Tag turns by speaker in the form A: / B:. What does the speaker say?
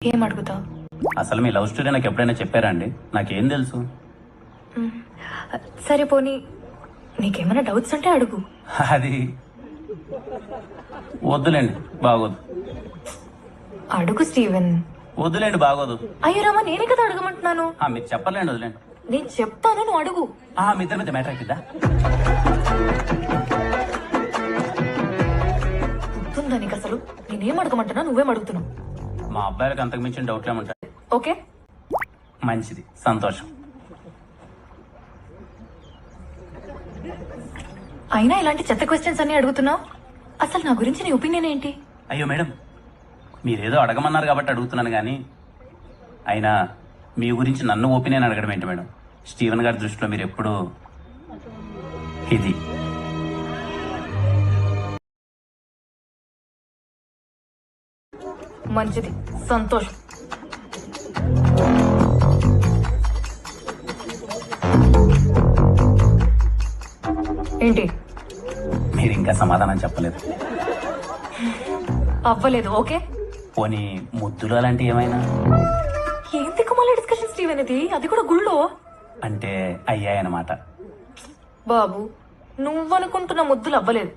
A: ఏం అడుగుతావు?
B: అసలు మీ లవ్ స్టోరీ నాకు ఎప్పుడైనా చెప్పారా అండి? నాకేం తెలుసు.
A: సరే పోనీ నీకేమైనా డౌట్స్ ఉంటే అడుగు.
B: అది వద్దులేండి, బాగోదు.
A: అడుగు స్టీవెన్.
B: వద్దులేండి, బాగోదు.
A: అయ్యో రామా, నేనే కదా అడగమంటున్నాను.
B: మీరు చెప్పలేండి, వదిలేండి.
A: నేను చెప్తాను, నువ్వు అడుగు.
B: మీ ఇద్దరి మీద మ్యాటర్ అవుతుందా?
A: గుర్తుందా నీకు అసలు? నేనేం అడగమంటున్నా, నువ్వేం అడుగుతున్నావు?
B: మా అబ్బాయిలకు అంతకు మించిన డౌట్లు ఏముంటాయి?
A: ఓకే,
B: మంచిది, సంతోషం.
A: అయినా ఇలాంటి చెత్త క్వశ్చన్స్ అన్ని అడుగుతున్నావు. అసలు నా గురించి నీ ఒపీనియన్ ఏంటి?
B: అయ్యో మేడం, మీరేదో అడగమన్నారు కాబట్టి అడుగుతున్నాను కానీ, అయినా మీ గురించి నన్ను ఒపీనియన్ అడగడం ఏంటి మేడం? స్టీవెన్ గారి దృష్టిలో మీరు ఎప్పుడు ఇది.
A: మంచిది, సంతోషం. ఏంటి?
B: మీరు ఇంకా సమాధానం చెప్పలేదు.
A: అవ్వలేదు. ఓకే,
B: పోనీ ముద్దులు అలాంటివి ఏమైనా?
A: ఏం తిక్కుమల్ల డిస్కషన్ స్టీవెన్ ఇది, అది కూడా గుళ్ళో.
B: అంటే అయ్యాయన్నమాట.
A: బాబు, నువ్వనుకుంటున్న ముద్దులు అవ్వలేదు.